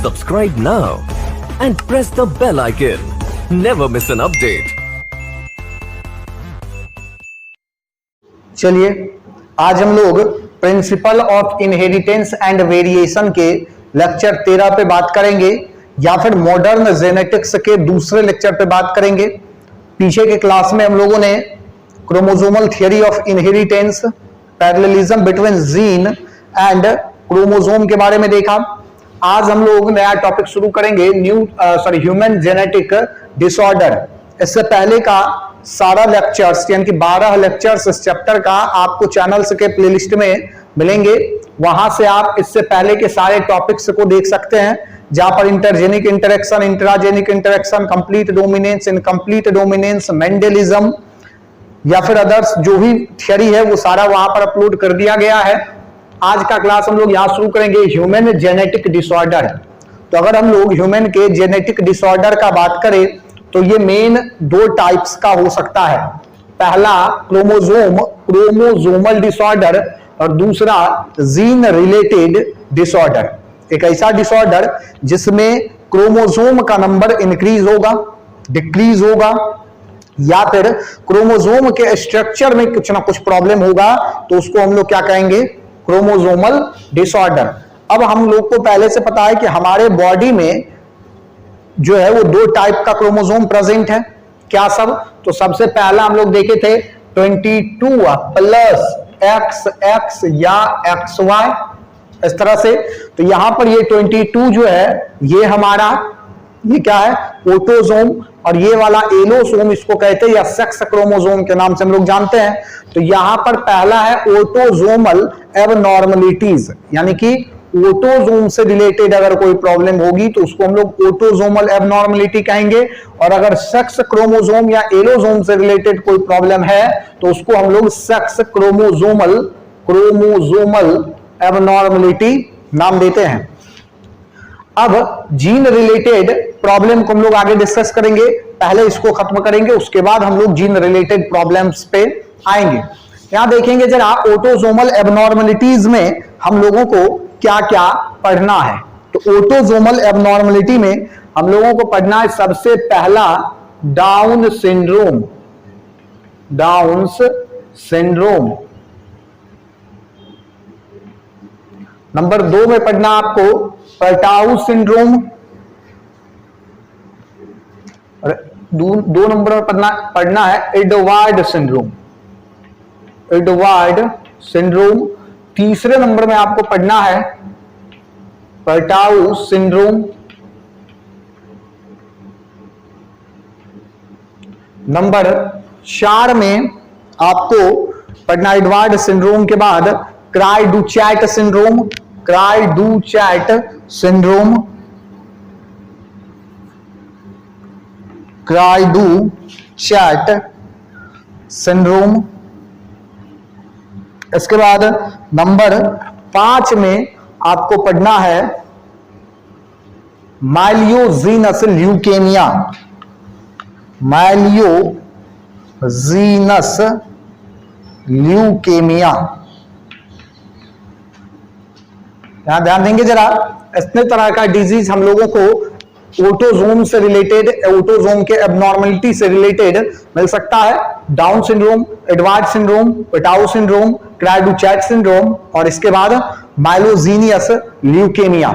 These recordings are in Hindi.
Subscribe now and press the bell icon. Never miss an update. चलिए आज हम लोग principle of inheritance and variation के लेक्चर 13 पे बात करेंगे या फिर मॉडर्न जेनेटिक्स के दूसरे लेक्चर पे बात करेंगे। पीछे के क्लास में हम लोगों ने chromosomal theory of inheritance, parallelism between gene and chromosome के बारे में देखा। आज हम लोग नया टॉपिक शुरू करेंगे ह्यूमन जेनेटिक डिसऑर्डर। इससे पहले का सारा लेक्चर्स यानी कि 12 लेक्चर्स इस चैप्टर का आपको चैनल्स के प्लेलिस्ट में मिलेंगे। वहां से आप इससे पहले के सारे टॉपिक्स को देख सकते हैं, जहां पर intergenic interaction, intragenic interaction, complete dominance, incomplete dominance, Mendelism या फिर अदर्स जो भी थियरी है वो सारा वहां पर अपलोड कर दिया गया है। आज का क्लास हम लोग यहां शुरू करेंगे ह्यूमन जेनेटिक डिसऑर्डर। तो अगर हम लोग ह्यूमन के जेनेटिक डिसऑर्डर का बात करें तो ये मेन 2 टाइप्स का हो सकता है। पहला क्रोमोसोमल डिसऑर्डर और दूसरा जीन रिलेटेड डिसऑर्डर। एक ऐसा डिसऑर्डर जिसमें क्रोमोसोम का नंबर इंक्रीज होगा, डिक्रीज होगा या फिर क्रोमोसोम के स्ट्रक्चर में कुछ ना कुछ प्रॉब्लम होगा, तो उसको हम लोग क्या कहेंगे? Chromosomal disorder. अब हम लोग को पहले से पता है कि हमारे बॉडी में जो है वो 2 टाइप का क्रोमोसोम प्रेजेंट है। क्या सब? तो सबसे पहला हम लोग देखे थे 22 प्लस XX या XY, इस तरह से। तो यहां पर ये 22 जो है ये हमारा ये क्या है? ऑटोसोम। और ये वाला एलोसोम इसको कहते हैं या सेक्स क्रोमोसोम के नाम से हम लोग जानते हैं। तो यहां पर पहला है ऑटोसोमल एबनॉर्मलिटीज, यानी कि ऑटोसोम से रिलेटेड अगर कोई प्रॉब्लम होगी तो उसको हम लोग ऑटोसोमल एबनॉर्मलिटी कहेंगे। और अगर सेक्स क्रोमोसोम या एलोसोम से रिलेटेड कोई प्रॉब्लम है तो उसको हम लोग सेक्स क्रोमोसोमल एबनॉर्मलिटी नाम देते हैं। अब जीन रिलेटेड प्रॉब्लम को हम लोग आगे डिस्कस करेंगे। पहले इसको खत्म करेंगे, उसके बाद हम लोग जीन रिलेटेड प्रॉब्लम्स पे आएंगे। यहां देखेंगे जरा ऑटोसोमल एबनॉर्मलिटीज में हम लोगों को क्या क्या पढ़ना है। तो ऑटोसोमल एबनॉर्मलिटी में हम लोगों को पढ़ना है सबसे पहला डाउन सिंड्रोम। नंबर 2 में पढ़ना आपको पर्टाउ सिंड्रोम। और 2 नंबर में पढ़ना है एडवार्ड सिंड्रोम। तीसरे नंबर में आपको पढ़ना है पर्टाउ सिंड्रोम। नंबर 4 में आपको पढ़ना एडवार्ड सिंड्रोम के बाद क्राई-डू-चैट सिंड्रोम। इसके बाद नंबर 5 में आपको पढ़ना है माइलोजीनस ल्यूकेमिया। यहां ध्यान देंगे जरा, इतने तरह का डिजीज हम लोगों को ऑटोसोम से रिलेटेड, ऑटोसोम के एबनॉर्मलिटी से रिलेटेड मिल सकता है। Down syndrome, Edward syndrome, Patau syndrome, cri du chat syndrome और इसके बाद माइलोजीनियस ल्यूकेमिया।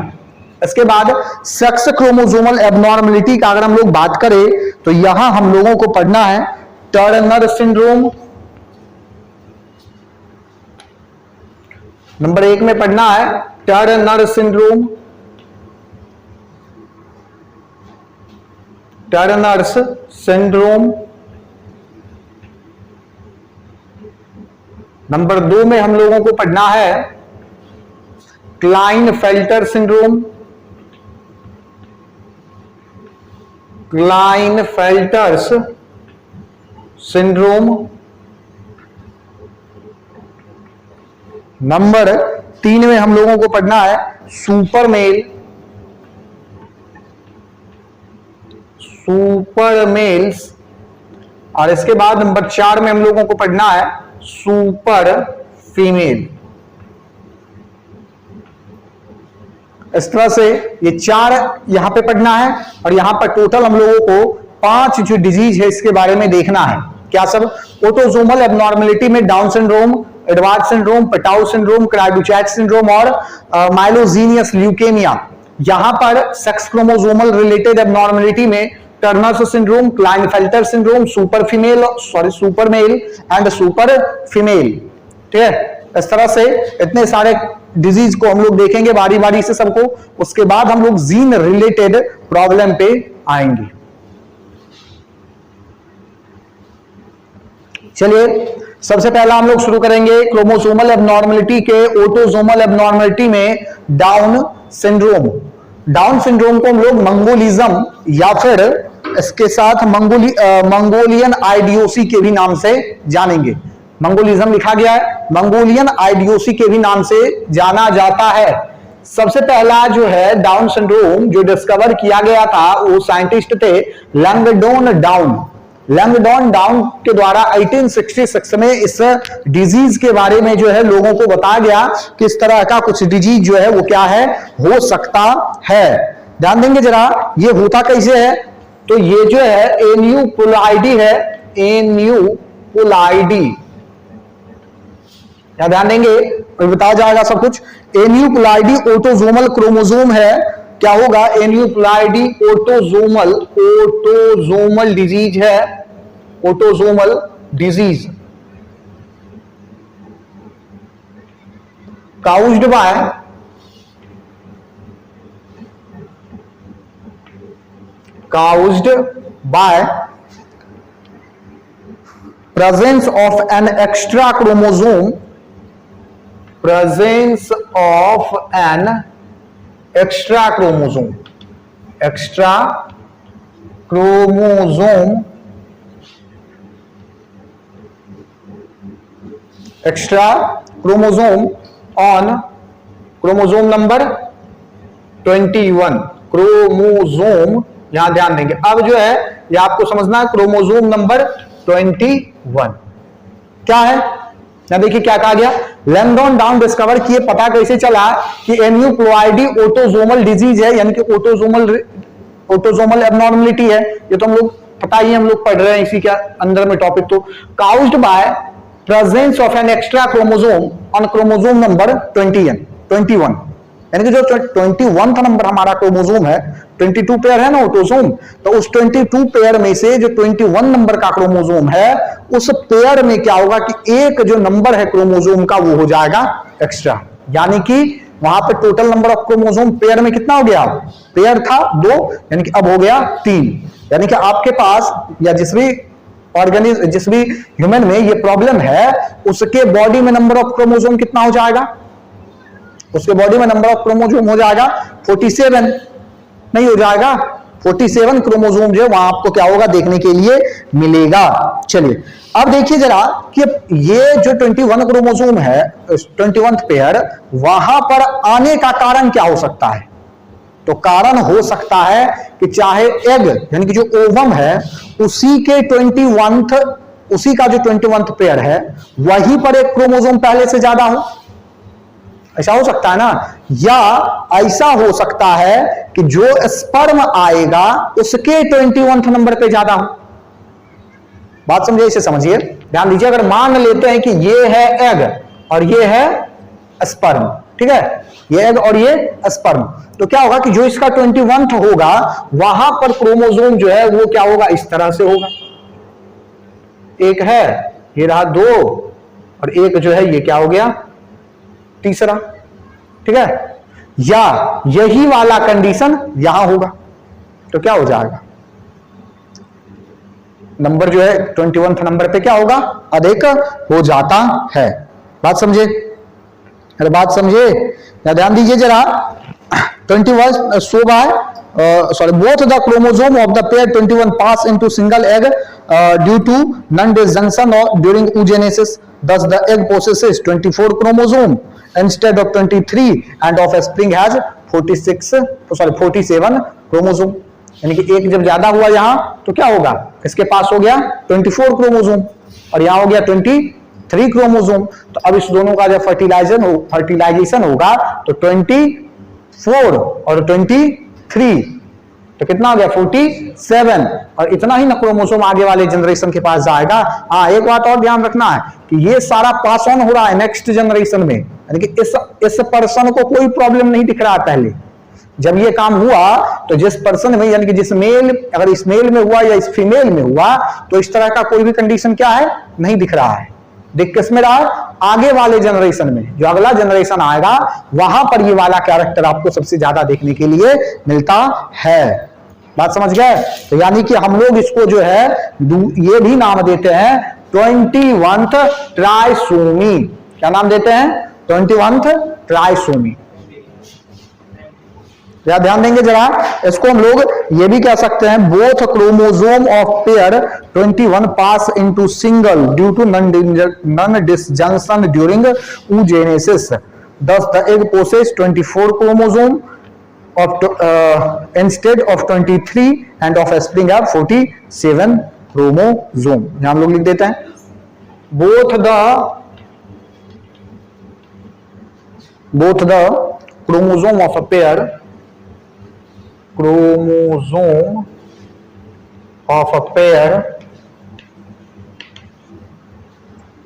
इसके बाद सेक्स क्रोमोसोमल एबनॉर्मलिटी का अगर हम लोग बात करें तो यहां हम लोगों को पढ़ना है टर्नर सिंड्रोम। नंबर 1 में पढ़ना है टर्नर सिंड्रोम। नंबर 2 में हम लोगों को पढ़ना है क्लाइनफेल्टर सिंड्रोम। नंबर 3 में हम लोगों को पढ़ना है सुपरमेल्स। और इसके बाद नंबर 4 में हम लोगों को पढ़ना है सुपर फीमेल। इस तरह से ये 4 यहां पे पढ़ना है और यहां पर टोटल हम लोगों को 5 जो डिजीज है इसके बारे में देखना है। क्या सब? ऑटोसोमल एबनॉर्मेलिटी में Down syndrome, Edward syndrome, Patau syndrome, cri du chat syndrome और माइलोजीनियस ल्यूकेमिया। यहां पर सेक्स क्रोमोसोमल रिलेटेड एबनॉर्मेलिटी में Turner syndrome, Klinefelter syndrome, super male and super female. ठीक है, इस तरह से इतने सारे डिजीज को हम लोग देखेंगे बारी बारी से सबको। उसके बाद हम लोग जीन रिलेटेड प्रॉब्लम पे आएंगे। चलिए, सबसे पहला हम लोग शुरू करेंगे क्रोमोसोमल एबनॉर्मेलिटी के ऑटोसोमल एबनॉर्मेलिटी में डाउन सिंड्रोम। डाउन सिंड्रोम को हम लोग मंगोलिज्म या फिर इसके साथ मंगोलियन आइडियोसी के भी नाम से जानेंगे। मंगोलिज्म लिखा गया है, मंगोलियन आइडियोसी के भी नाम से जाना जाता है। सबसे पहला जो है डाउन सिंड्रोम जो डिस्कवर किया गया था वो साइंटिस्ट थे लैंगडोन डाउन। लैंगडोन डाउन के द्वारा 1866 में इस डिजीज के बारे में जो है लोगों को बताया गया कि इस तरह का कुछ डिजीज जो है वो क्या है, हो सकता है। ध्यान देंगे जरा, ये होता कैसे है? तो ये जो है एन्यूपुलाइडी है, एन्यूपुलाइडी। या ध्यान देंगे बताया जाएगा सब कुछ। एन्यूपुलाइडी ऑटोसोमल क्रोमोसोम है। क्या होगा? एन्यूपुलाइडी ऑटोसोमल डिजीज है, autosomal disease caused bye presence of an extra chromosome, presence of an extra chromosome, extra chromosome, extra chromosome on chromosome number 21, chromosome, यहां ध्यान देंगे। अब जो है ये आपको समझना है क्रोमोसोम नंबर 21 क्या है ना। देखिए क्या कहा गया, लैंगडोन डाउन डिस्कवर किए, पता कैसे चला कि एन्यूप्लॉइडी ऑटोसोमल डिजीज है, यानी कि ऑटोसोमल एबनॉर्मलिटी है। ये तो हम लोग पता ही हम लोग पढ़ रहे हैं इसी के अंदर में टॉपिक। तो caused bye presence of an extra chromosome on chromosome number 21, यानी कि जो 21 नंबर हमारा क्रोमोसोम है, 22 पेयर है ना ऑटोसोम, तो उस 22 पेयर में से जो 21 नंबर का क्रोमोसोम है उस पेयर में क्या होगा कि एक जो नंबर है क्रोमोसोम का वो हो जाएगा एक्स्ट्रा। यानी कि वहां पे total number of chromosome pair में कितना हो गया? पेयर था 2, यानी कि अब हो गया 3। यानी कि आपके पास या जिस भी ह्यूमन में ये प्रॉब्लम है उसके बॉडी में नंबर ऑफ क्रोमोसोम कितना हो जाएगा? उसके बॉडी में नंबर ऑफ क्रोमोसोम हो जाएगा 47, नहीं हो जाएगा 47 क्रोमोसोम जो है वहां आपको क्या होगा देखने के लिए मिलेगा। चलिए अब देखिए जरा कि ये जो 21 क्रोमोसोम है, 21 पेयर, वहां पर आने का कारण क्या हो सकता है? तो कारण हो सकता है कि चाहे एग यानी कि जो ओवम है उसी के उसी का जो 21 पेयर है वहीं पर एक क्रोमोसोम पहले से ज्यादा हो, ऐसा हो सकता है ना। या ऐसा हो सकता है कि जो स्पर्म आएगा उसके 21 नंबर पे ज्यादा हो। बात समझिए, इसे समझिए, ध्यान दीजिए। अगर मान लेते हैं कि ये है एग और ये है स्पर्म, ठीक है, ये एग और ये स्पर्म, तो क्या होगा कि जो इसका 21 होगा वहां पर क्रोमोसोम जो है वो क्या होगा? इस तरह से होगा। एक है, ये रहा 2, और एक जो है ये क्या हो गया? तीसरा, ठीक है। या यही वाला कंडीशन यहां होगा तो क्या हो जाएगा? नंबर जो है 21 नंबर पे क्या होगा? अधिक हो जाता है। बात समझे? अरे बात समझे या ध्यान दीजिए जरा। 21 so by both the chromosome of the pair 21 pass into single egg due to non-disjunction during oogenesis. Thus the egg possesses 24 chromosome instead of 23 and of spring has 47 chromosome. यानी कि एक जब ज्यादा हुआ यहां तो क्या होगा? इसके पास हो गया 24 क्रोमोसोम और यहां हो गया 23 क्रोमोसोम। तो अब इस दोनों का जब फर्टिलाइजेशन होगा तो 4 और 23, तो कितना हो गया 47। और इतना ही ना क्रोमोसोम आगे वाले जनरेशन के पास जाएगा। हाँ, एक बात और ध्यान रखना है कि ये सारा पास ऑन हो रहा है नेक्स्ट जनरेशन में, यानी कि इस पर्सन को कोई प्रॉब्लम नहीं दिख रहा है। पहले जब ये काम हुआ तो जिस पर्सन में, यानी कि जिस मेल, अगर इस मेल में हुआ या इस फीमेल में हुआ, तो इस तरह का कोई भी कंडीशन क्या है, नहीं दिख रहा है। दिख किस में रहा है, आगे वाले जनरेशन में। जो अगला जनरेशन आएगा वहां पर ये वाला कैरेक्टर आपको सबसे ज्यादा देखने के लिए मिलता है। बात समझ गए? तो यानी कि हम लोग इसको जो है ये भी नाम देते हैं 21th ट्राइसोमी। क्या नाम देते हैं? 21th trisomy. या ध्यान देंगे जरा, इसको हम लोग ये भी कह सकते हैं both chromosome of pair 21 pass into single due to non disjunction during oogenesis। Thus the egg possesses 24 chromosome of instead of 23 and of offspring have 47 chromosome। हम लोग लिख देते हैं both the chromosome of a pair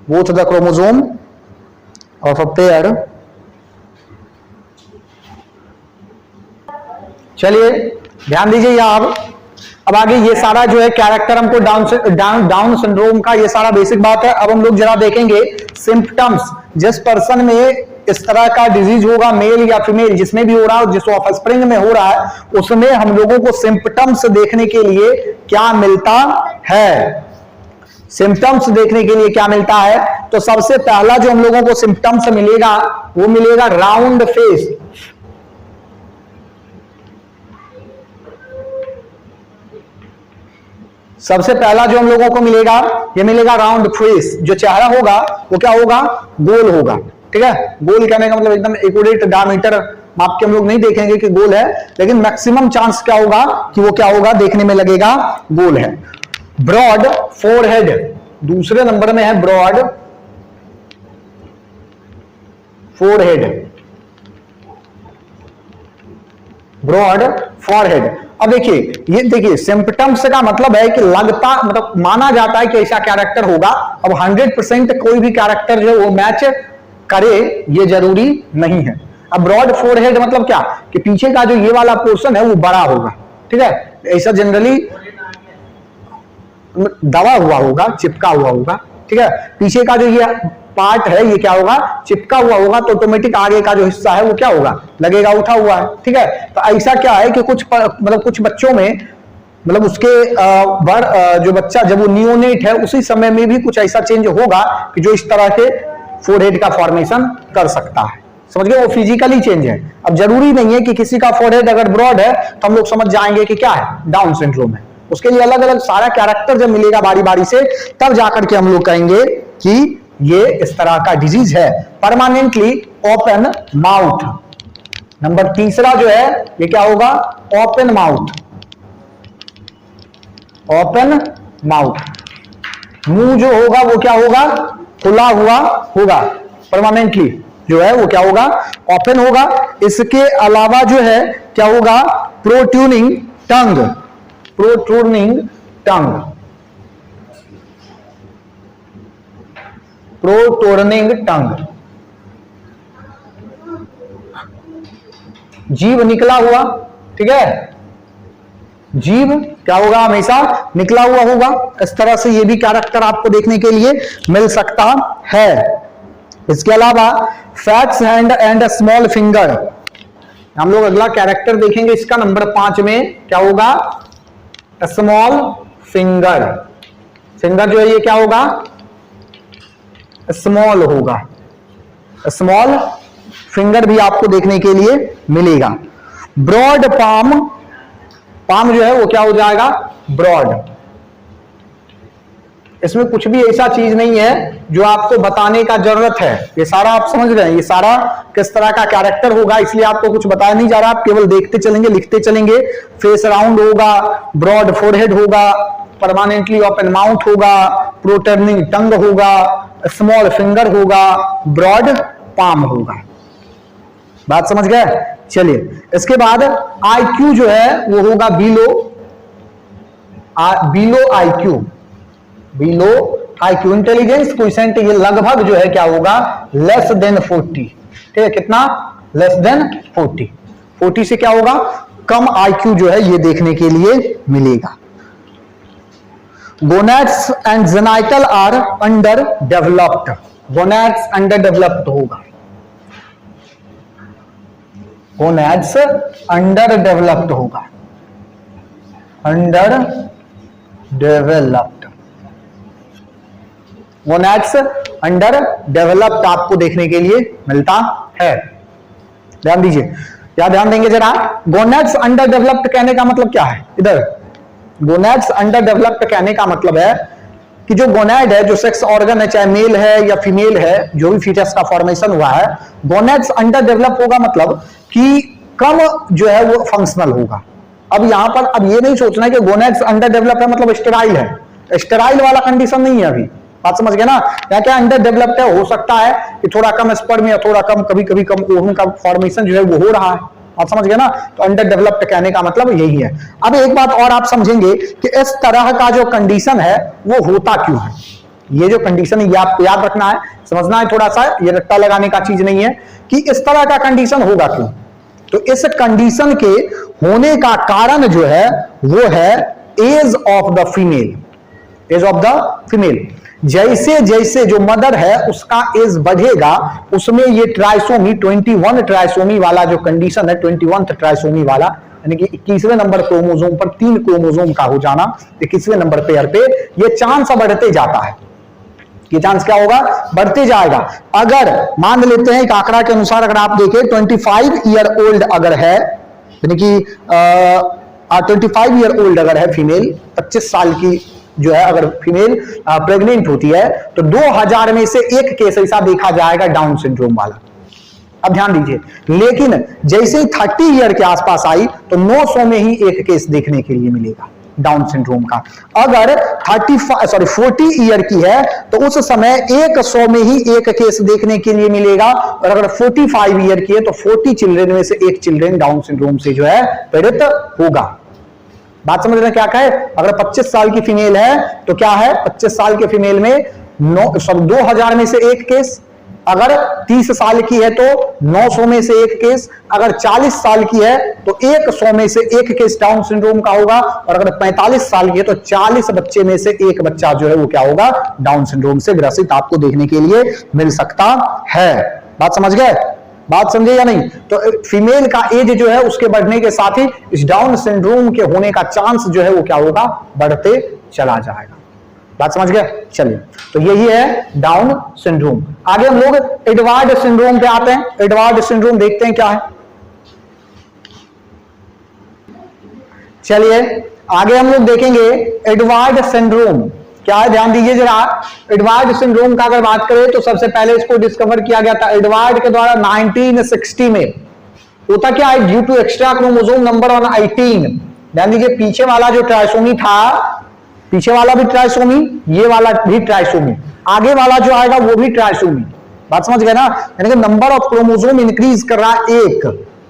both the chromosome of a pair। चलिए ध्यान दीजिए यहाँ अब आगे ये सारा जो है कैरेक्टर हमको डाउन सिंड्रोम का ये सारा बेसिक बात है। अब हम लोग जरा देखेंगे सिम्पटम्स। जिस पर्सन में इस तरह का डिजीज होगा, मेल या फीमेल जिसमें भी हो रहा है, जिस ऑफस्प्रिंग में हो रहा है, उसमें हम लोगों को सिम्पटम्स देखने के लिए क्या मिलता है? सिम्पटम्स देखने के लिए क्या मिलता है? तो सबसे पहला जो हम लोगों को सिम्पटम्स मिलेगा वो मिलेगा राउंड फेस। सबसे पहला जो हम लोगों को मिलेगा ये मिलेगा राउंड फेस। जो चेहरा होगा वो क्या होगा? गोल होगा। ठीक है, गोल कहने का मतलब एकदम एक्यूरेट डायमीटर माप के हम लोग नहीं देखेंगे कि गोल है, लेकिन मैक्सिमम चांस क्या होगा कि वो क्या होगा, देखने में लगेगा गोल है। ब्रॉड फोरहेड दूसरे नंबर में है, ब्रॉड फोरहेड, ब्रॉड फॉरहेड। अब देखिए सिम्पटम्स का मतलब है कि लगता, मतलब माना जाता है कि ऐसा कैरेक्टर होगा। अब 100% कोई भी कैरेक्टर जो वो मैच करे ये जरूरी नहीं है। अब ब्रॉड फोरहेड मतलब क्या कि पीछे का जो ये वाला पोर्शन है वो बड़ा होगा। ठीक है, ऐसा जनरली दबा हुआ होगा, चिपका हुआ होगा। ठीक है, पीछे का जो ये पार्ट है ये क्या होगा, चिपका हुआ होगा, तो ऑटोमेटिक आगे का जो हिस्सा है वो क्या होगा, लगेगा उठा हुआ है। ठीक है, तो ऐसा क्या है कि कुछ बच्चों में, मतलब उसके जो बच्चा जब वो नियोनेट है उसी समय में भी कुछ ऐसा चेंज होगा कि जो इस तरह के फोरहेड का फॉर्मेशन कर सकता है। समझ गए, वो फिजिकली चेंज है। अब जरूरी नहीं है कि किसी का फोरहेड अगर ब्रॉड है तो हम लोग समझ जाएंगे कि क्या है, डाउन सिंड्रोम है। उसके लिए अलग अलग सारा कैरेक्टर जब मिलेगा बारी बारी से, तब जाकर के हम लोग कहेंगे कि ये इस तरह का डिजीज है। परमानेंटली ओपन माउथ, नंबर तीसरा जो है ये क्या होगा, ओपन माउथ। ओपन माउथ, मुंह जो होगा वो क्या होगा, खुला हुआ होगा। परमानेंटली जो है वो क्या होगा, ओपन होगा। इसके अलावा जो है क्या होगा, प्रोट्रूडिंग टंग, प्रोट्रूडिंग टंग, प्रोटोर्निंग टंग, जीभ निकला हुआ। ठीक है, जीभ क्या होगा, हमेशा निकला हुआ होगा। इस तरह से ये भी कैरेक्टर आपको देखने के लिए मिल सकता है। इसके अलावा fats hand and small finger. हम लोग अगला कैरेक्टर देखेंगे, इसका नंबर 5 में क्या होगा, स्मॉल फिंगर। फिंगर जो है ये क्या होगा, स्मॉल होगा। स्मॉल फिंगर भी आपको देखने के लिए मिलेगा। ब्रॉड पाम, पाम जो है वो क्या हो जाएगा, ब्रॉड। इसमें कुछ भी ऐसा चीज नहीं है जो आपको बताने का जरूरत है, ये सारा आप समझ रहे हैं। ये सारा किस तरह का कैरेक्टर होगा इसलिए आपको कुछ बताया नहीं जा रहा, आप केवल देखते चलेंगे, लिखते चलेंगे। फेस राउंड होगा, ब्रॉड फोरहेड होगा, परमानेंटली ओपन माउथ होगा, प्रोटर्निंग टंग होगा, स्मॉल फिंगर होगा, ब्रॉड पाम होगा। बात समझ गए? चलिए इसके बाद IQ जो है वो होगा बिलो IQ इंटेलिजेंस क्वोशिएंट ये लगभग जो है क्या होगा लेस देन 40। ठीक है, कितना लेस देन 40 से क्या होगा कम IQ जो है ये देखने के लिए मिलेगा। Gonads and genital are under developed, gonads under developed होगा, गोनैड्स अंडर डेवलप्ड होगा, under developed, gonads under developed आपको देखने के लिए मिलता है। ध्यान दीजिए, या ध्यान देंगे जरा, गोनैड्स अंडर डेवलप्ड कहने का मतलब क्या है? इधर गोनैड्स अंडर डेवलप्ड कहने का मतलब है कि जो गोनैड है, जो सेक्स ऑर्गन है, चाहे मेल है या फीमेल है, जो भी फीटस का फॉर्मेशन हुआ है, गोनैड्स अंडर डेवलप होगा मतलब कि कम जो है वो फंक्शनल होगा। अब यहां पर अब ये नहीं सोचना है कि गोनैड्स अंडर डेवलप है मतलब स्टेराइल है, स्टेराइल वाला कंडीशन नहीं है अभी, बात समझ गए ना? या क्या अंडर डेवलप्ड है, हो सकता है कि थोड़ा कम स्पर्म या थोड़ा कम कभी कभी कम ओवम का फॉर्मेशन जो है वो हो रहा है, आप समझ गए ना? तो अंडर डेवलप्ड कहने का मतलब यही है। अब एक बात और आप समझेंगे कि इस तरह का जो कंडीशन है वो होता क्यों है। ये जो कंडीशन है ये आपको याद रखना है, समझना है थोड़ा सा, ये रट्टा लगाने का चीज नहीं है कि इस तरह का कंडीशन होगा क्यों। तो इस कंडीशन के होने का कारण जो है वो है age of the female, age of the female. जैसे जैसे जो मदर है उसका एज बढ़ेगा उसमें ये ट्राइसोमी 21 ट्राइसोमी वाला जो कंडीशन है, 21 ट्राइसोमी वाला, यानी कि 21वें नंबर क्रोमोसोम पर 3 क्रोमोसोम का हो जाना, 21वें नंबर पेयर पे ये चांस बढ़ते जाता है। ये चांस क्या होगा? बढ़ते जाएगा। अगर मान लेते हैं एक आंकड़ा के अनुसार अगर आप देखें 25 ईयर ओल्ड अगर है, यानी कि 25 ईयर ओल्ड अगर है फीमेल, 25 साल की जो है अगर फीमेल प्रेग्नेंट होती है तो 2000 में से एक केस ऐसा देखा जाएगा डाउन सिंड्रोम वाला। अब ध्यान दीजिए, लेकिन जैसे ही 30 ईयर के आसपास आई तो 900 में ही एक केस देखने के लिए मिलेगा डाउन सिंड्रोम का। अगर 40 ईयर की है तो उस समय 100 में ही एक केस देखने के लिए मिलेगा, और अगर 45 ईयर की है तो 40 चिल्ड्रन में से एक चिल्ड्रन डाउन सिंड्रोम से जो है पीड़ित होगा। बात समझ रहे हैं क्या कहे? अगर 25 साल की फीमेल है तो क्या है, 25 साल के फीमेल में 2000 में से एक केस, अगर 30 साल की है तो 900 में से एक केस, अगर 40 साल की है तो 100 में से एक केस डाउन सिंड्रोम का होगा, और अगर 45 साल की है तो 40 बच्चे में से एक बच्चा जो है वो क्या होगा, डाउन सिंड्रोम से ग्रसित आपको देखने के लिए मिल सकता है। बात समझ गए? बात समझे या नहीं? तो फीमेल का एज जो है उसके बढ़ने के साथ ही इस डाउन सिंड्रोम के होने का चांस जो है वो क्या होगा, बढ़ते चला जाएगा। बात समझ गए? चलिए, तो यही है डाउन सिंड्रोम। आगे हम लोग एडवार्ड सिंड्रोम पे आते हैं। एडवार्ड सिंड्रोम देखते हैं क्या है। चलिए आगे हम लोग देखेंगे एडवार्ड सिंड्रोम क्या है। ध्यान दीजिए जरा, एडवार्ड सिंड्रोम का अगर बात करें तो सबसे पहले इसको डिस्कवर किया गया था एडवार्ड के द्वारा 1960 में। होता क्या है, due to extra chromosome number on 18। ध्यान दीजिए, पीछे वाला जो ट्राइसोमी था, पीछे वाला भी ट्राइसोमी, ये वाला भी ट्राइसोमी, आगे वाला जो आएगा वो भी ट्राइसोमी। बात समझ गए ना? यानी कि नंबर ऑफ क्रोमोसोम इंक्रीज कर रहा है, एक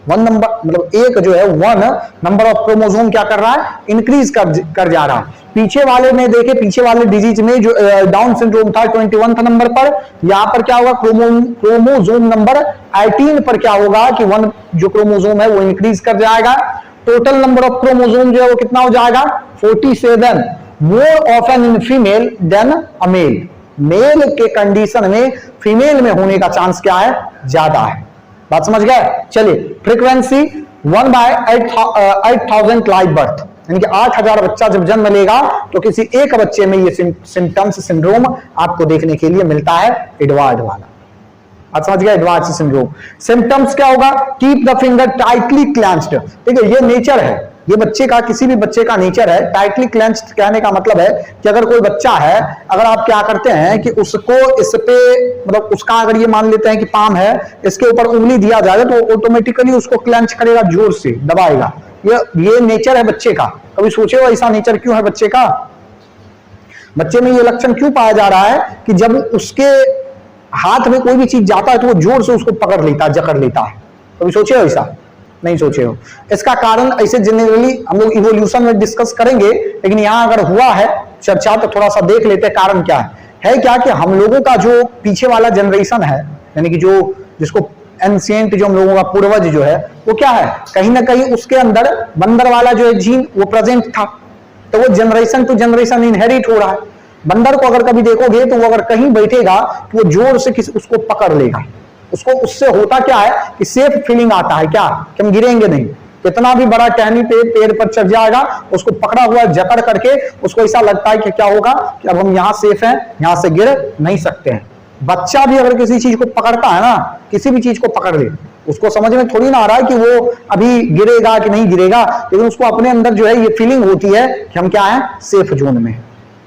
वन नंबर मतलब एक जो है वन नंबर ऑफ क्रोमोसोम क्या कर रहा है, इंक्रीज कर जा रहा है। पीछे वाले में देखे, पीछे वाले डिजीज में जो डाउन सिंड्रोम था 21 नंबर पर, यहां पर क्या होगा, क्रोमोसोम नंबर 18 पर क्या होगा कि वन जो क्रोमोसोम है वो इंक्रीज कर जाएगा। टोटल नंबर ऑफ क्रोमोसोम जो है वो कितना हो जाएगा, 47, more often in female than a male. Male के कंडीशन में फीमेल में होने का चांस क्या है, ज्यादा है। बात समझ गए? चलिए, फ्रीक्वेंसी 1/8000 लाइव बर्थ, यानी कि 8000 बच्चा जब जन्म लेगा तो किसी एक बच्चे में ये सिम्टम्स सिंड्रोम आपको देखने के लिए मिलता है, एडवार्ड वाला। आप समझ गए? एडवार्ड सिंड्रोम सिम्टम्स क्या होगा, keep the finger tightly clenched. ठीक है, ये नेचर है, ये बच्चे का, किसी भी बच्चे का नेचर है। टाइटली क्लेंच्ड कहने का मतलब है कि अगर कोई बच्चा है, अगर आप क्या करते हैं कि उसको इस पे मतलब उसका अगर ये मान लेते हैं कि पाम है, इसके ऊपर उंगली दिया जाएगा तो ऑटोमेटिकली उसको क्लेंच करेगा, जोर से दबाएगा। ये नेचर है बच्चे का। कभी सोचे हो ऐसा नेचर क्यों है बच्चे का? बच्चे में ये लक्षण क्यों पाया जा रहा है कि जब उसके हाथ में कोई भी चीज जाता है तो वो जोर से उसको पकड़ लेता है, जकड़ लेता है। कभी सोचे हो ऐसा? नहीं सोचे हो। इसका कारण ऐसे जनरली हम लोग इवोल्यूशन में डिस्कस करेंगे, लेकिन यहां अगर हुआ है चर्चा तो थोड़ा सा देख लेते हैं कारण क्या है क्या कि हम लोगों का जो पीछे वाला जनरेशन है, यानी कि जो जिसको एंशिएंट, जो हम लोगों का पूर्वज जो है, वो क्या है, कहीं ना कहीं उसके अंदर बंदर वाला जो है जीन वो प्रेजेंट था, तो वो जनरेशन टू जनरेशन इनहेरिट हो रहा है। बंदर को अगर कभी देखोगे तो वो अगर कहीं बैठेगा तो वो जोर से उसको पकड़ लेगा, उसको उससे होता क्या है कि सेफ फीलिंग आता है, क्या कि हम गिरेंगे नहीं, कितना भी बड़ा टहनी पे पेड़ पर चढ़ जाएगा, उसको पकड़ा हुआ जकड़ करके उसको ऐसा लगता है कि क्या होगा कि अब हम यहाँ सेफ हैं, यहाँ से गिर नहीं सकते हैं। बच्चा भी अगर किसी चीज को पकड़ता है ना, किसी भी चीज को पकड़ ले, उसको समझ में थोड़ी ना आ रहा है कि वो अभी गिरेगा कि नहीं गिरेगा, लेकिन उसको अपने अंदर जो है ये फीलिंग होती है कि हम क्या है, सेफ जोन में।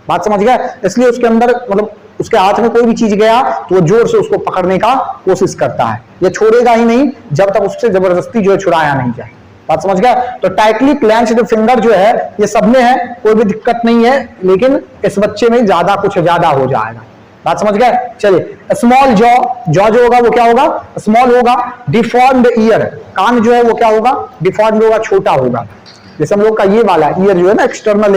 बात समझ गया? इसलिए उसके अंदर मतलब उसके हाथ में कोई भी चीज गया तो वो जोर से उसको पकड़ने का कोशिश करता है, ये छोड़ेगा ही नहीं जब तक उससे जबरदस्ती जो है छुड़ाया नहीं जाए। बात समझ गया? तो टाइटली क्लेंच्ड फिंगर जो है ये सब में है, कोई भी दिक्कत नहीं है, लेकिन इस बच्चे में कुछ ज्यादा हो जाएगा। बात समझ गए? चलिए, स्मॉल जॉ, जॉ जो होगा वो क्या होगा, स्मॉल होगा। डिफॉर्म्ड ईयर, कान जो है वो क्या होगा, डिफॉर्म्ड होगा, छोटा होगा। जैसे हम लोग का ये वाला ईयर जो है ना, एक्सटर्नल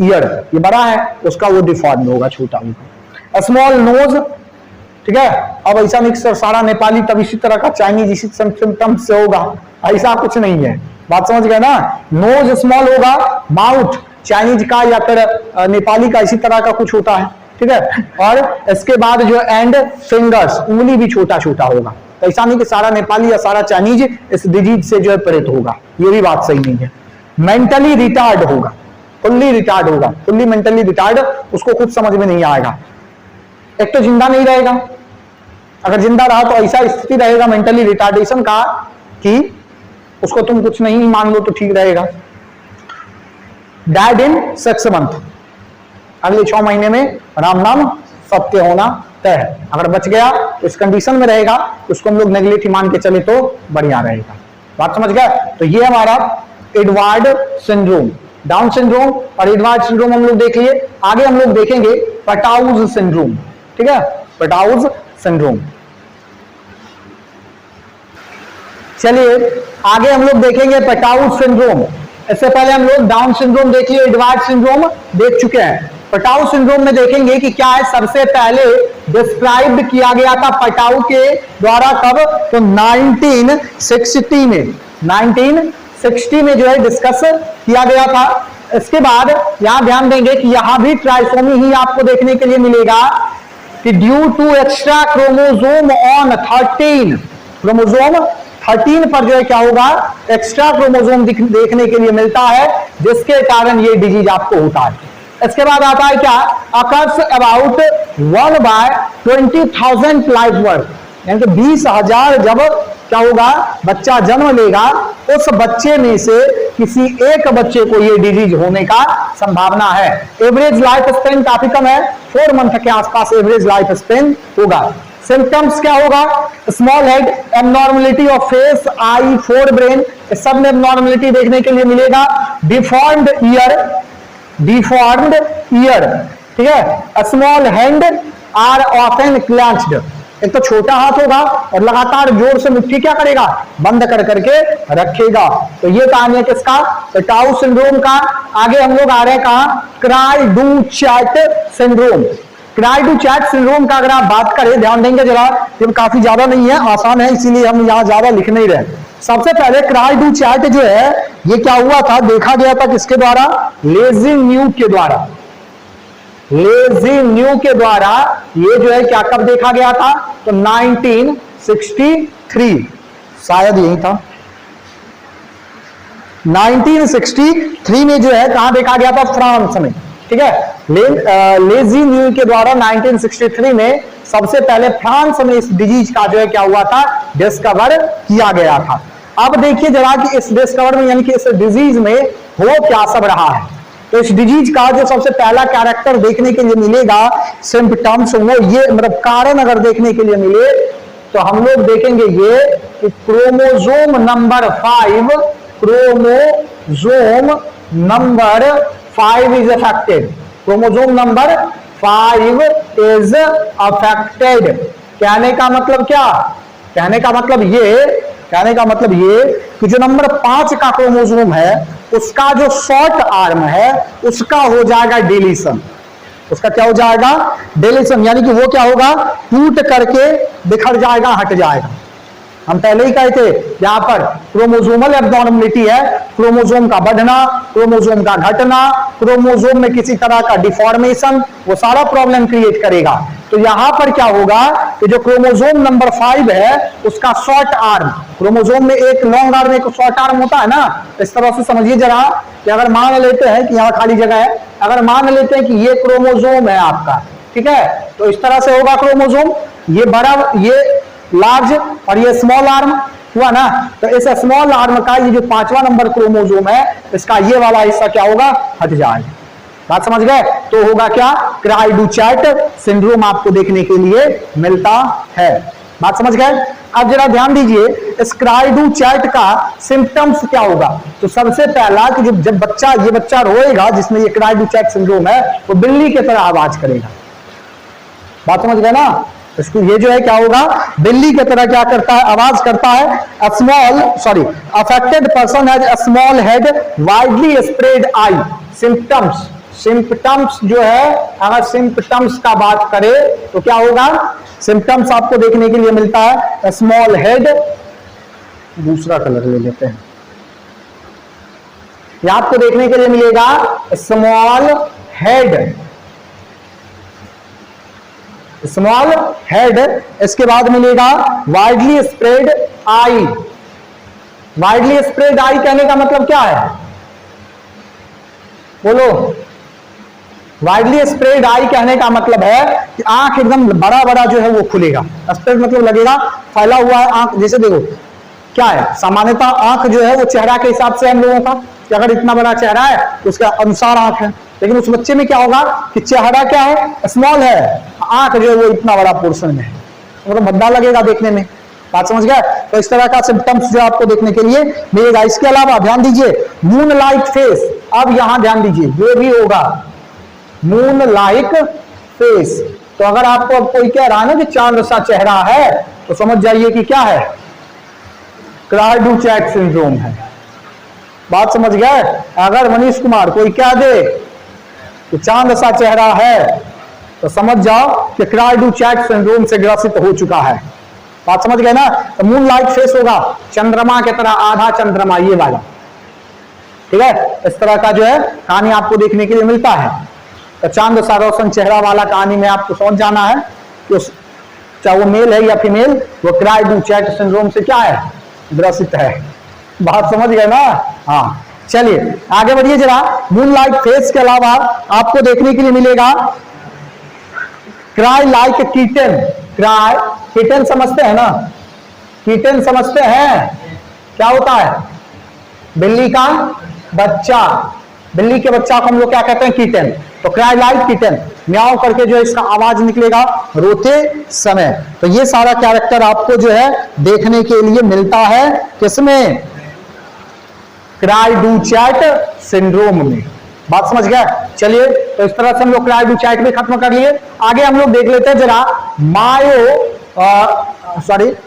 ईयर ये बड़ा है, उसका वो डिफॉर्म्ड होगा, छोटा होगा। स्मॉल नोज, ठीक है। अब ऐसा नहीं सर सारा नेपाली तब इसी तरह का चाइनीज इसी सिम्टम से होगा, ऐसा कुछ नहीं है। बात समझ गए ना? नोज स्मॉल होगा, माउथ चाइनीज का या फिर नेपाली का इसी तरह का कुछ होता है, ठीक है। और इसके बाद जो एंड फिंगर्स, उंगली भी छोटा छोटा होगा। तो ऐसा नहीं कि सारा नेपाली या सारा चाइनीज इस डिजीज से जो है पीड़ित होगा, ये भी बात सही नहीं है। मेंटली रिटार्ड होगा, फुल्ली रिटार्ड होगा, फुल्ली मेंटली रिटार्ड, उसको कुछ समझ में नहीं आएगा। एक तो जिंदा नहीं रहेगा, अगर जिंदा रहा तो ऐसा स्थिति रहेगा मेंटली रिटार्डेशन का कि उसको तुम कुछ नहीं मान लो तो ठीक रहेगा। डैड इन 6 मंथ, अगले 6 महीने में राम नाम सत्य होना तय है। अगर बच गया तो इस कंडीशन में रहेगा, उसको हम लोग नेगलेक्ट मान के चले तो बढ़िया रहेगा। बात समझ गया? तो ये हमारा एडवर्ड सिंड्रोम, डाउन सिंड्रोम और एडवर्ड सिंड्रोम हम लोग देख लिए। आगे हम लोग देखेंगे पटाउज सिंड्रोम, ठीक है, पटाउज सिंड्रोम। चलिए आगे हम लोग देखेंगे पटाउज सिंड्रोम। इससे पहले हम लोग डाउन सिंड्रोम देख लिए, एडवर्ड सिंड्रोम देख चुके हैं। पटाउ सिंड्रोम में देखेंगे कि क्या है, सबसे पहले डिस्क्राइब किया गया था पटाउ के द्वारा, कब, तो 1960 में, 1960 में जो है डिस्कस किया गया था। इसके बाद यहां ध्यान देंगे कि यहां भी ट्राइसोमी ही आपको देखने के लिए मिलेगा कि due to extra chromosome on 13, chromosome 13 पर जो है क्या होगा, एक्स्ट्रा क्रोमोसोम देखने के लिए मिलता है, जिसके कारण ये डिजीज आपको होता है। इसके बाद आता है क्या, अकर्स अबाउट 1/20,000 लाइफ वर्थ, यानी कि 20,000 जब क्या होगा बच्चा जन्म लेगा, उस बच्चे में से किसी एक बच्चे को ये डिजीज होने का संभावना है। एवरेज लाइफ स्पेन काफी कम है, 4 मंथ के आसपास एवरेज लाइफ स्पेन होगा। सिम्टम्स क्या होगा, small head, abnormality of face, I, fore brain, इस सब में एबनॉर्मलिटी देखने के लिए मिलेगा। डिफॉर्म्ड ईयर, डिफॉर्म्ड ईयर, ठीक है। Small hand are often clenched, एक तो छोटा हाथ होगा और लगातार जोर से मुट्ठी क्या करेगा, बंद कर करके रखेगा। तो ये कहानी है किसका, पटाउ सिंड्रोम का। आगे हम लोग आ रहे हैं कहां, cry do chat syndrome. Cry do chat syndrome का अगर आप बात करें, ध्यान देंगे जरा, ये काफी ज्यादा नहीं है, आसान है, इसीलिए हम यहां ज्यादा लिख नहीं रहे। सबसे पहले क्राई डू चैट जो है ये क्या हुआ था, देखा गया था किसके द्वारा, लेजी न्यू के द्वारा, लेजी न्यू के द्वारा ये जो है क्या कब देखा गया था, तो 1963 शायद यही था, 1963 में जो है कहां देखा गया था, फ्रांस में, ठीक है। लेजी न्यू के द्वारा 1963 में सबसे पहले फ्रांस में इस डिजीज का जो है क्या हुआ था, डिस्कवर किया गया था। अब देखिए जरा कि इस डिस्कवर में यानी कि इस डिजीज में हो क्या सब रहा है। तो इस डिजीज का जो सबसे पहला कैरेक्टर देखने के लिए मिलेगा, सिम्पटम्स, वो ये मतलब कारण अगर देखने के लिए मिले तो हम लोग देखेंगे ये कि chromosome number 5, chromosome number 5 is affected, chromosome number 5 is affected. कहने का मतलब क्या, कहने का मतलब ये कि जो नंबर 5 का क्रोमोसोम है उसका जो शॉर्ट आर्म है उसका हो जाएगा डिलीशन। उसका क्या हो जाएगा? डिलीशन। यानी कि वो क्या होगा? टूट करके बिखर जाएगा, हट जाएगा। हम पहले ही कहे थे यहां पर क्रोमोसोमल एब्नॉर्मलिटी है, क्रोमोसोम का बढ़ना, क्रोमोसोम का घटना, क्रोमोसोम में किसी तरह का डिफॉर्मेशन, वो सारा प्रॉब्लम क्रिएट करेगा। तो यहां पर क्या होगा कि जो क्रोमोसोम नंबर 5 है उसका शॉर्ट आर्म, क्रोमोसोम में एक लॉन्ग आर्म एक शॉर्ट आर्म होता है ना, इस तरह से समझिए जरा कि अगर मान लेते हैं कि यहां खाली जगह है, अगर मान लेते हैं कि ये क्रोमोसोम है आपका, ठीक है, तो इस तरह से होगा क्रोमोसोम, ये बड़ा, ये लार्ज और ये स्मॉल आर्म हुआ ना। तो इस स्मॉल आर्म का ये जो 5वां नंबर क्रोमोसोम है इसका ये वाला हिस्सा क्या होगा? हट जाएगा। बात समझ गए? तो होगा क्या? क्राइडुचैट सिंड्रोम आपको देखने के लिए मिलता है। बात समझ गए? अब जरा ध्यान दीजिए इस क्राइडुचैट का सिम्टम्स क्या होगा। तो सबसे पहला कि जब बच्चा, ये बच्चा रोएगा जिसमें ये क्राइडुचैट सिंड्रोम है, वो बिल्ली की तरह आवाज करेगा। बात समझ गए ना? इसको ये जो है क्या होगा? बिल्ली की तरह क्या करता है? आवाज करता है। Affected person has a small head, widely spread I. Symptoms जो है, अगर सिम्पटम्स का बात करें तो क्या होगा? सिम्पटम्स आपको देखने के लिए मिलता है स्मॉल हेड, दूसरा कलर ले लेते हैं, ये आपको देखने के लिए मिलेगा स्मॉल हेड, इसके बाद मिलेगा वाइडली स्प्रेड आई। वाइडली स्प्रेड आई कहने का मतलब क्या है? बोलो। वाइडली स्प्रेड आई कहने का मतलब है कि आंख एकदम बड़ा बड़ा जो है वो खुलेगा। स्प्रेड मतलब लगेगा फैला हुआ है आंख। जैसे देखो क्या है, सामान्यतः आंख जो है वो चेहरा के हिसाब से हम लोगों का, कि अगर इतना बड़ा चेहरा है तो उसके अनुसार आंख है, लेकिन उस बच्चे में क्या होगा कि चेहरा क्या है? स्मॉल है, आंख जो है वो इतना बड़ा पोर्शन में है, मतलब भद्दा लगेगा देखने में। बात समझ गया? तो इस तरह का सिम्पटम्स जो आपको देखने के लिए मिलेगा। इसके अलावा ध्यान दीजिए मून लाइक फेस। अब यहां ध्यान दीजिए ये भी होगा मून लाइक फेस। तो अगर आपको अब कोई कह रहा है ना कि चांद सा चेहरा है, तो समझ जाइए कि क्या है? क्राइडुचैट सिंड्रोम है। बात समझ गए? अगर मनीष कुमार कोई कह दे कि चांद सा चेहरा है तो समझ जाओ कि क्राइडुचैट सिंड्रोम से ग्रसित हो चुका है। बात समझ गए ना? तो मून लाइट फेस होगा, चंद्रमा की तरह, आधा चंद्रमा, ये वाला, ठीक है। इस तरह का जो है कहानी आपको देखने के लिए मिलता है। तो चांद सा रोशन चेहरा वाला कहानी में आपको समझ जाना है कि चाहे वो मेल है या फीमेल, वो क्राइडुचैट सिंड्रोम से क्या है? ग्रसित है। बात समझ गए ना? हाँ, चलिए आगे बढ़िए जरा। मून लाइट फेस के अलावा आपको देखने के लिए मिलेगा cry like Keaton. Cry, Keaton समझते हैं ना? कीटन समझते हैं क्या होता है? बिल्ली का बच्चा, बिल्ली के बच्चा को हम लोग क्या कहते हैं? कीटन। तो क्राई लाइक कीटन, म्याऊ करके जो इसका आवाज निकलेगा रोते समय। तो ये सारा कैरेक्टर आपको जो है देखने के लिए मिलता है किसमें? क्राइडुचैट सिंड्रोम में। बात समझ गया? चलिए, तो इस तरह से हम लोग क्राइडुचैट भी खत्म कर लिए। आगे हम लोग देख लेते हैं जरा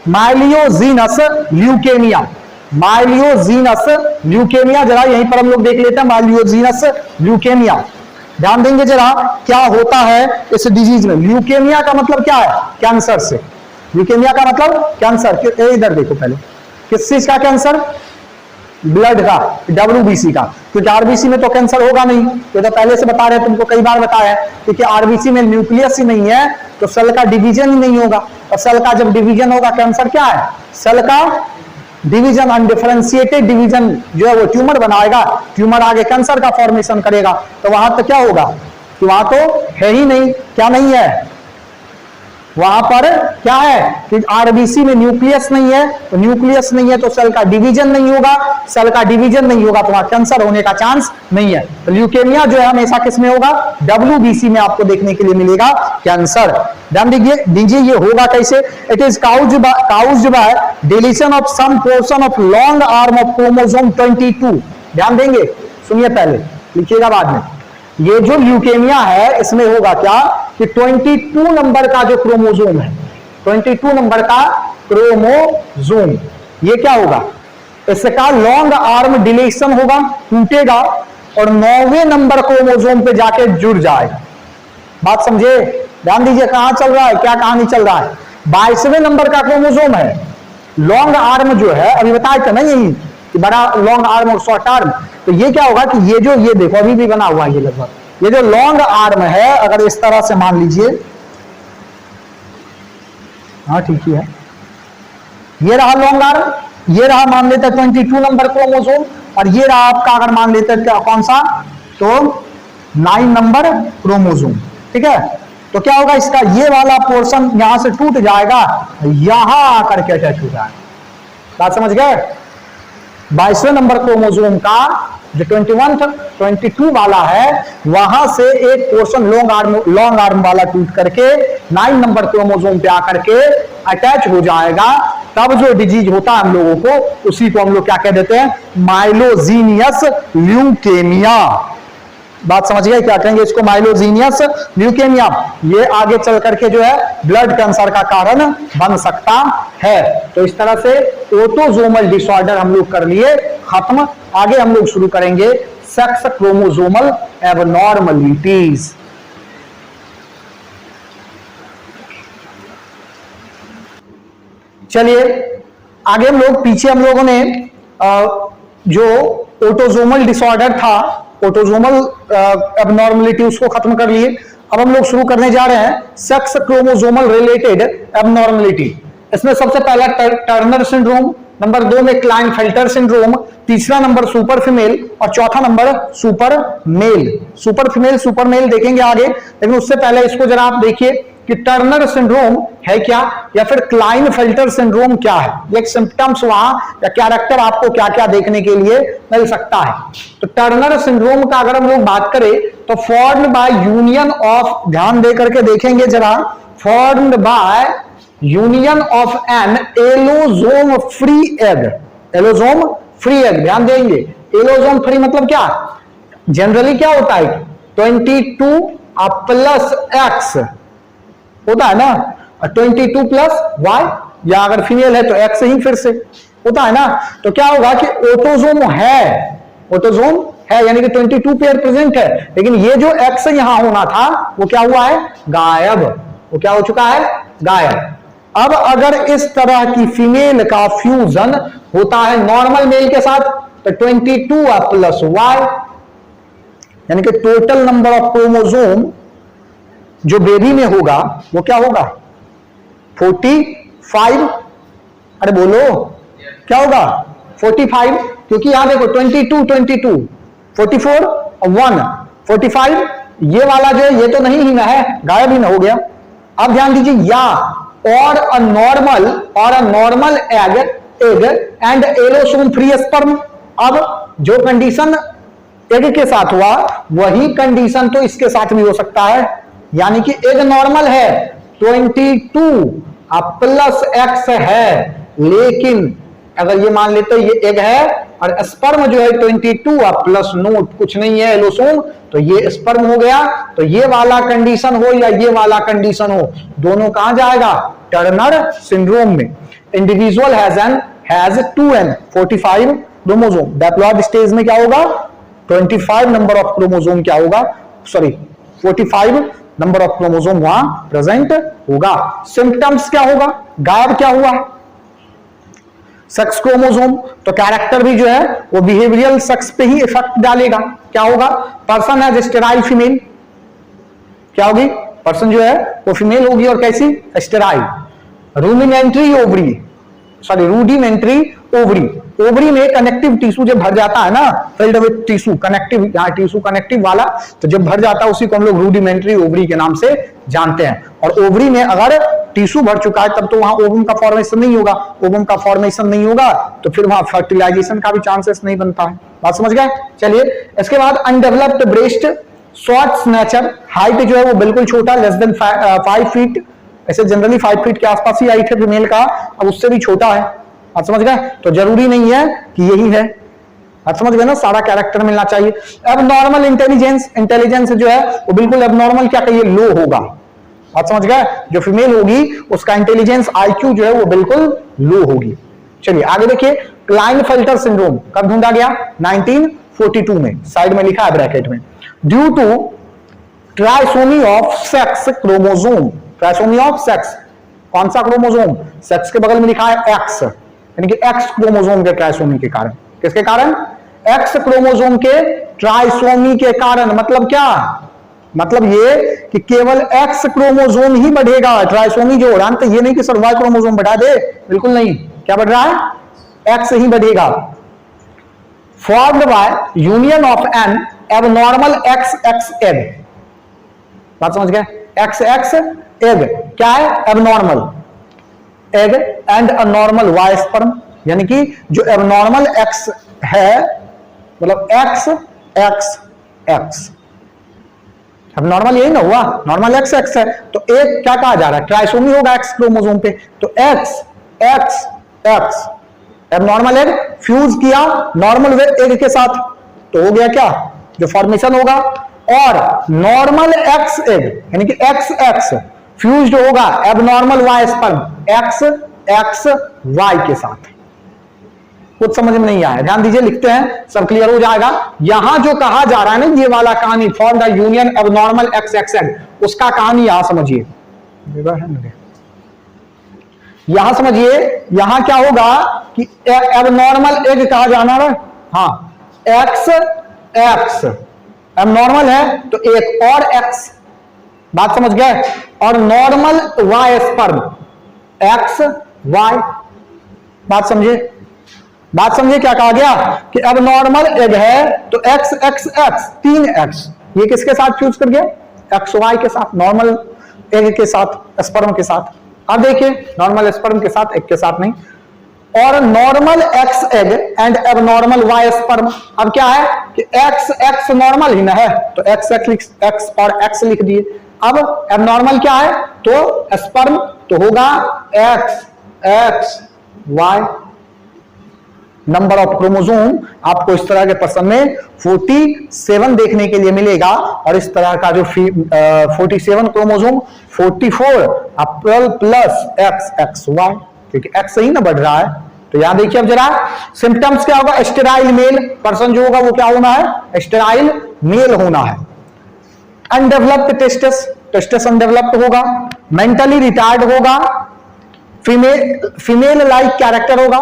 माइलियोजीनस ल्यूकेमिया। माइलियोजीनस ल्यूकेमिया, जरा यहीं पर हम लोग देख लेते हैं माइलियोजीनस ल्यूकेमिया। ध्यान देंगे जरा क्या होता है इस डिजीज में। ल्यूकेमिया का मतलब क्या है? कैंसर से। ल्यूकेमिया का मतलब कैंसर। इधर देखो पहले, किस चीज का कैंसर? ब्लड का, WBC का, क्योंकि आरबीसी में तो कैंसर होगा नहीं। ये तो पहले से बता रहे हैं, तुमको कई बार बताया है, क्योंकि आरबीसी में न्यूक्लियस ही नहीं है तो सेल का डिवीजन ही नहीं होगा, और सेल का जब डिवीजन होगा, कैंसर क्या है? सेल का डिवीजन, अनडिफरेंशिएटेड डिवीजन जो है वो ट्यूमर बनाएगा, ट्यूमर आगे कैंसर का फॉर्मेशन करेगा। तो वहां तो क्या होगा कि वहां तो है ही नहीं। क्या नहीं है? वहां पर क्या है कि आरबीसी में न्यूक्लियस नहीं है, तो न्यूक्लियस नहीं है तो सेल का डिवीजन नहीं होगा, सेल का डिवीजन नहीं होगा तो वहां कैंसर होने का चांस नहीं है। तो ल्यूकेमिया जो है हमेशा किसमें होगा? WBC में आपको देखने के लिए मिलेगा कैंसर। ध्यान दीजिए ये होगा कैसे? It is caused by deletion of some portion of long arm of chromosome 22। ध्यान देंगे, सुनिए पहले, लिखिएगा बाद में। ये जो ल्यूकेमिया है इसमें होगा क्या कि 22 नंबर का जो क्रोमोसोम है, 22 नंबर का क्रोमोसोम, ये क्या होगा, इसका लॉन्ग आर्म डिलीशन होगा, टूटेगा और 9वें नंबर क्रोमोसोम पे जाके जुड़ जाएगा। बात समझे, ध्यान दीजिए कहां चल रहा है, क्या कहानी चल रहा है। 22वें नंबर का क्रोमोसोम है, लॉन्ग आर्म जो है अभी बताया था ना यही कि बड़ा लॉन्ग आर्म और शॉर्ट आर्म, तो ये क्या होगा कि ये जो, ये देखो अभी भी बना हुआ है ये लगभग, ये जो लॉन्ग आर्म है अगर इस तरह से मान लीजिए, हाँ ठीक ही है, ये रहा लॉन्ग आर्म, ये रहा मान लेते हैं 22 नंबर क्रोमोसोम, और ये रहा आपका अगर मान लेते हैं क्या कौन सा, तो 9 नंबर क्रोमोसोम, ठीक है। तो क्या होगा, इसका ये वाला पोर्शन यहां से टूट जाएगा, यहां आकर के अटैच हो जाएगा। बात समझ गए। 22वें नंबर क्रोमोसोम का जो 22 वाला है, वहां से एक पोर्शन लॉन्ग आर्म वाला टूट करके 9 नंबर क्रोमोसोम पे आकर के अटैच हो जाएगा। तब जो डिजीज होता है हम लोगों को, उसी को हम लोग क्या कह देते हैं, माइलोजीनियस ल्यूकेमिया। बात समझ गए, क्या कहेंगे इसको, माइलोजीनियस ल्यूकेमिया। ये आगे चल करके जो है ब्लड कैंसर का कारण बन सकता है। तो इस तरह से ऑटोसोमल डिसऑर्डर हम लोग कर लिए खत्म। आगे हम लोग शुरू करेंगे सेक्स क्रोमोसोमल एबनॉर्मलिटीज। चलिए आगे हम लोग, पीछे हम लोगों ने जो ऑटोसोमल डिसऑर्डर था, ऑटोसोमल एबनॉर्मलिटी, उसको खत्म कर लिए। अब हम लोग शुरू करने जा रहे हैं सेक्स क्रोमोसोमल रिलेटेड एबनॉर्मलिटी। इसमें सबसे पहला टर्नर सिंड्रोम, नंबर 2 में क्लाइनफेल्टर सिंड्रोम, तीसरा नंबर सुपर फीमेल और चौथा number super male. Super female super male देखेंगे आगे, लेकिन उससे पहले इसको जरा आप देखिए कि टर्नर सिंड्रोम है क्या, या फिर क्लाइनफेल्टर सिंड्रोम क्या है। एक सिम्टम्स वहां या कैरेक्टर आपको क्या क्या देखने के लिए मिल सकता है। तो टर्नर सिंड्रोम का अगर हम लोग बात करें तो फॉर्म्ड बाय यूनियन ऑफ, ध्यान दे करके देखेंगे जरा, formed by union of an allosome free egg. Allosome free egg, ध्यान देंगे, एलोसोम फ्री मतलब क्या, जनरली क्या होता है 22 प्लस एक्स होता है ना, 22 प्लस वाई, या अगर फीमेल है तो एक्स ही फिर से होता है ना। तो क्या होगा कि ऑटोसोम है, ऑटोसोम है यानी कि 22 पेयर प्रेजेंट है, लेकिन ये जो एक्स यहां होना था वो क्या हुआ है, गायब। वो क्या हो चुका है, गायब। अब अगर इस तरह की फीमेल का फ्यूजन होता है नॉर्मल मेल के साथ, तो 22 प्लस वाई यानी कि टोटल नंबर ऑफ क्रोमोसोम जो बेबी में होगा वो क्या होगा, 45। अरे बोलो क्या होगा, 45, क्योंकि यहां देखो 22 22 44 और 1 45, ये वाला जो है ये तो नहीं ही ना है, गायब ही ना हो गया। अब ध्यान दीजिए, या और a normal egg and allosome free sperm. अब जो कंडीशन एग के साथ हुआ वही कंडीशन तो इसके साथ भी हो सकता है, यानी कि एग नॉर्मल है 22 प्लस एक्स है, लेकिन अगर ये मान लेते ये एग है और स्पर्म जो है 22 प्लस नोट कुछ नहीं है एलोसोम, तो ये स्पर्म हो गया। तो ये वाला कंडीशन हो या ये वाला कंडीशन हो, दोनों कहां जाएगा, टर्नर सिंड्रोम में। Individual has 2n 45 chromosome, diploid stage में क्या होगा, 25 नंबर ऑफ क्रोमोसोम क्या होगा, सॉरी 45 नंबर ऑफ क्रोमोसोम वहां प्रेजेंट होगा। सिम्टम्स क्या होगा, गायब क्या हुआ, सेक्स क्रोमोसोम, तो कैरेक्टर भी जो है वो बिहेवियरल सेक्स पे ही इफेक्ट डालेगा। क्या होगा, पर्सन हैज स्टेराइल फीमेल, क्या होगी, पर्सन जो है वो फीमेल होगी और कैसी, sterile. Rudimentary ovary, sorry rudimentary ovary, ovary में कनेक्टिव टिश्यू जब भर जाता है ना, फिल्ड विद टिश्यू कनेक्टिव, यहाँ टिश्यू कनेक्टिव वाला, तो जब भर जाता है उसी को हम लोग रूडिमेंट्री ओवरी के नाम से जानते हैं। और ओवरी में अगर टिश्यू भर चुका है तब तो वहां ओवम का फॉर्मेशन नहीं होगा, ओवम का फॉर्मेशन नहीं होगा तो फिर वहां फर्टिलाइजेशन का भी चांसेस नहीं बनता है। बात समझ गए। चलिए इसके बाद undeveloped breast, short snatcher, height जो है वो बिल्कुल छोटा, लेस देन 5 फीट, ऐसे जनरली 5 फीट के आसपास ही हाइट है फीमेल का, अब उससे भी छोटा है। आप समझ गए, तो जरूरी नहीं है कि यही है, आप समझ गए ना, सारा कैरेक्टर मिलना चाहिए। अब नॉर्मल इंटेलिजेंस, इंटेलिजेंस जो है वो बिल्कुल एबनॉर्मल क्या कहिए, लो होगा। बात समझ गए? जो फीमेल होगी उसका इंटेलिजेंस आईक्यू जो है वो बिल्कुल लो होगी। चलिए आगे देखिए, क्लाइनफेल्टर सिंड्रोम कब ढूंढा गया? 1942 में, साइड में लिखा है ब्रैकेट में। Due to trisomy of sex chromosome, trisomy of sex, कौन सा क्रोमोसोम? सेक्स के बगल में लिखा है एक्स, यानी कि एक्स क्रोमोसोम के ट्राइसोमी के कारण। किसके कारण? एक्स क्रोमोसोम के ट्राइसोमी के कारण। मतलब क्या? मतलब ये कि केवल एक्स क्रोमोसोम ही बढ़ेगा, ट्राइसोमी जो हो रहा है, तो ये नहीं कि सर वाई क्रोमोसोम बढ़ा दे, बिल्कुल नहीं। क्या बढ़ रहा है? एक्स ही बढ़ेगा। Formed by union of an abnormal X X egg, बात समझ गए? एक्स एक्स एग क्या है? Abnormal egg and a normal Y sperm, यानी कि जो एबनॉर्मल एक्स है, मतलब एक्स एक्स एक्स, अब नॉर्मल यही ना हुआ, नॉर्मल एक्स एक्स है, तो एक क्या कहा जा रहा है? ट्राइसोमी होगा एक्स क्रोमोसोम पे, तो x X x abnormal egg fuse किया नॉर्मल एग के साथ, तो हो गया क्या? जो फॉर्मेशन होगा। और नॉर्मल एक्स एग यानी कि एक्स एक्स फ्यूज्ड होगा abnormal Y sperm, X X Y के साथ। कुछ समझ में नहीं आया, ध्यान दीजिए, लिखते हैं, सब क्लियर हो जाएगा। यहां जो कहा जा रहा है ना, ये वाला कहानी, for the union abnormal X X egg, उसका कहानी यहां समझिए, यहां समझिए। यहां क्या होगा कि एबनॉर्मल एग कहा जाना है, हाँ, एक्स एक्स एबनॉर्मल है तो एक और एक्स, बात समझ गए? और normal Y sperm, X Y, बात समझे? बात समझे क्या कहा गया कि अब नॉर्मल एग है तो एक्स एक्स एक्स, तीन एक्स, ये किसके साथ फ्यूज कर गया? एक्स वाई के साथ, नॉर्मल एग के साथ, स्पर्म के साथ। अब देखिए, नॉर्मल स्पर्म के साथ, एग के साथ नहीं। और normal X egg and abnormal Y sperm, अब क्या है कि एक्स एक्स नॉर्मल ही ना है, तो एक्स एक्स एक्स और एक्स लिख दिए। अब एबनॉर्मल क्या है? तो स्पर्म, तो होगा X X Y. Number of chromosome आपको इस तरह के प्रश्न में 47 देखने के लिए मिलेगा, और इस तरह का जो 47 chromosome 44 plus X X Y, क्योंकि एक्स ही ना बढ़ रहा है। तो यहां देखिए, अब जरा सिम्टम्स क्या होगा? स्टेराइल मेल पर्सन जो होगा वो क्या होना है? स्टेराइल मेल होना है। अनडेवलप्ड टेस्टस, टेस्टस अनडेवलप्ड होगा। मेंटली रिटायर्ड होगा। फीमेल लाइक कैरेक्टर होगा,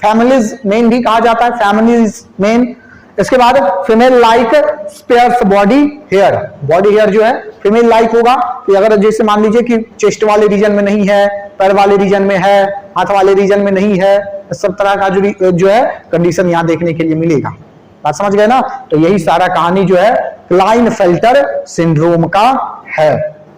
फैमिलीज मेन भी कहा जाता है, फैमिलीज मेन। इसके बाद female like sparse body hair, body hair जो है फीमेल लाइक होगा कि अगर जैसे मान लीजिए कि चेस्ट वाले रीजन में नहीं है, पैर वाले रीजन में है, हाथ वाले रीजन में नहीं है, सब तरह का जो है कंडीशन यहां देखने के लिए मिलेगा। बात समझ गए ना? तो यही सारा कहानी जो है क्लाइनफेल्टर सिंड्रोम का है।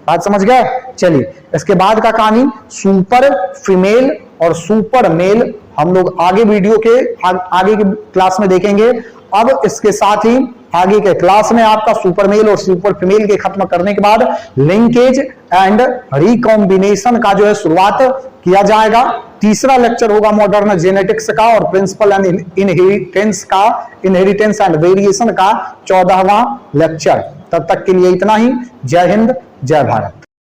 बात समझ गए? चलिए, इसके बाद का कहानी सुपर फीमेल और सुपर मेल हम लोग आगे वीडियो के आगे के क्लास में देखेंगे। अब इसके साथ ही आगे के क्लास में आपका सुपर मेल और सुपर फीमेल के खत्म करने के बाद लिंकेज एंड रिकॉम्बिनेशन का जो है शुरुआत किया जाएगा। तीसरा लेक्चर होगा मॉडर्न जेनेटिक्स का और प्रिंसिपल एंड इनहेरिटेंस का, इनहेरिटेंस एंड वेरिएशन का 14वां लेक्चर। तब तक के लिए इतना ही। जय हिंद, जय भारत।